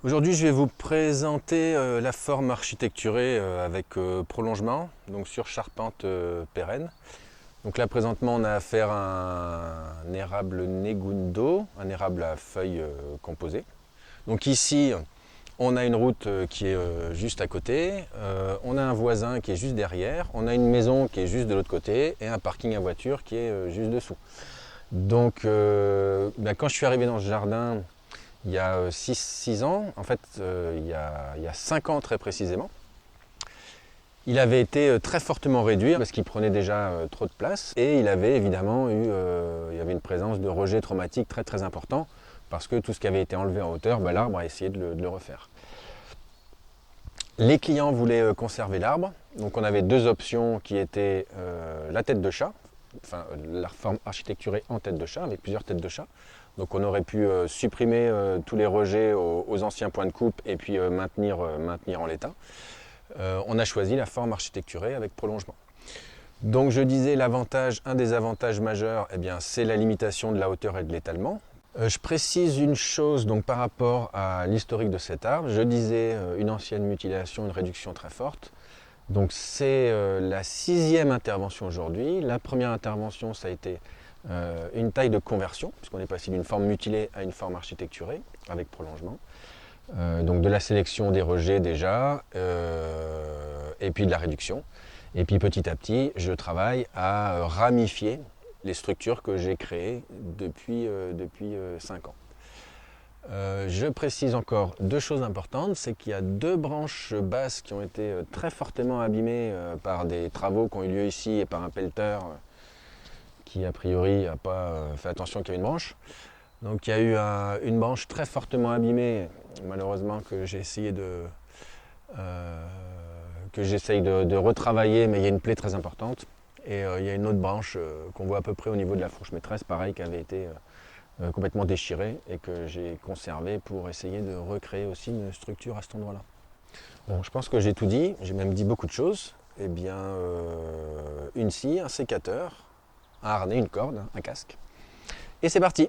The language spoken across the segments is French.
Aujourd'hui, je vais vous présenter la forme architecturée avec prolongement, donc sur charpente pérenne. Donc là, présentement, on a affaire à un érable Negundo, un érable à feuilles composées. Donc ici, on a une route qui est juste à côté, on a un voisin qui est juste derrière, on a une maison qui est juste de l'autre côté et un parking à voiture qui est juste dessous. Donc quand je suis arrivé dans ce jardin, il y a 6 ans, en fait il y a 5 ans très précisément, il avait été très fortement réduit parce qu'il prenait déjà trop de place et il avait évidemment eu il y avait une présence de rejet traumatique très important parce que tout ce qui avait été enlevé en hauteur, l'arbre a essayé de le refaire. Les clients voulaient conserver l'arbre, donc on avait deux options qui étaient la tête de chat, enfin la forme architecturée en tête de chat avec plusieurs têtes de chat. Donc on aurait pu supprimer tous les rejets aux anciens points de coupe et puis maintenir en l'état. On a choisi la forme architecturée avec prolongement. Donc je disais un des avantages majeurs, c'est la limitation de la hauteur et de l'étalement. Je précise une chose donc, par rapport à l'historique de cet arbre. Je disais une ancienne mutilation, une réduction très forte. Donc c'est la 6e intervention aujourd'hui. La première intervention, ça a été une taille de conversion, puisqu'on est passé d'une forme mutilée à une forme architecturée avec prolongement. Donc de la sélection des rejets déjà, et puis de la réduction. Et puis petit à petit, je travaille à ramifier les structures que j'ai créées depuis 5 ans. Je précise encore deux choses importantes, c'est qu'il y a deux branches basses qui ont été très fortement abîmées par des travaux qui ont eu lieu ici et par un pelleteur qui a priori n'a pas fait attention qu'il y avait une branche. Donc il y a eu une branche très fortement abîmée, malheureusement que j'essaye de retravailler, mais il y a une plaie très importante. Et il y a une autre branche qu'on voit à peu près au niveau de la fourche maîtresse, pareil, qui avait été complètement déchirée et que j'ai conservée pour essayer de recréer aussi une structure à cet endroit-là. Bon, je pense que j'ai tout dit, j'ai même dit beaucoup de choses. Une scie, un sécateur, un harnais, une corde, un casque. Et c'est parti!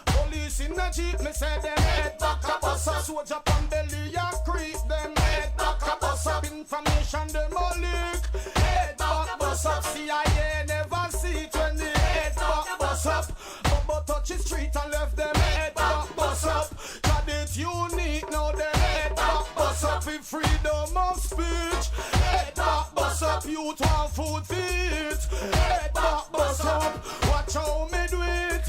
Police in the jeep, me say them head back a bus up. Soldier pan belly a creep, them head back a bus up. Information them a leak, head back bus up. CIA never see it when the head back bus up. But touch the street and left them head back bus up. Got it unique, now them head back bus up. With freedom of speech, head back bus up. Youth want food to eat, head back bus up. Watch how me do it.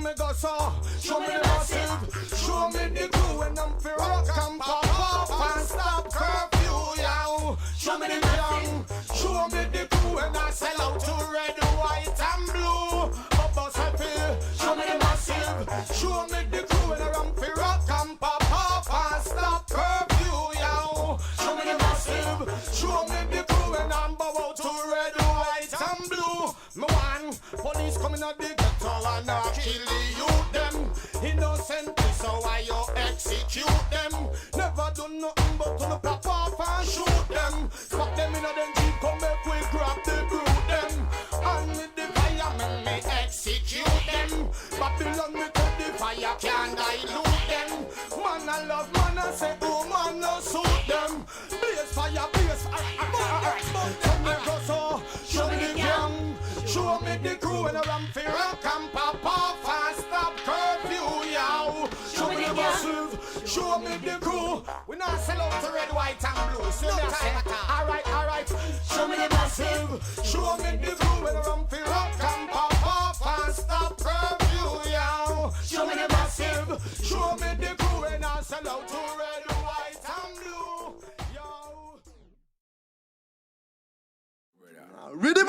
Me go so, show me the massive, show me the crew and I'm fi rock and pop up and stop curfew, yow. Show me the young, show me the crew and I sell out to red, white and blue. Bubba happy, show me the massive, show me the crew and I'm fi rock and pop up and stop curfew, yow. Show me the massive, show me the crew and I'm bow out to red, white and blue. Me one, police coming at the ghetto and I kill the youth them. Innocently, so why you execute them? Never do nothing but to pop off and shoot them. Spot them in a them jeep, come back we grab the brute them. And with the fire, me execute them. Babylon me to the fire, can't dilute them. Man I love, man I say, oh man no suit them. Blaze fire, blaze, tell me go so, show me the gang. Show me the crew and I'm fi rock and pop off and stop curfew, yow. Show me the massive, show me the crew. We not sell out to red, white and blue. So no time. Alright. Show me the massive, show me the crew and I'm fi rock and pop off and stop curfew, yow. Show me the massive, show me the crew and I sell out to red, white and blue, yow. Ready,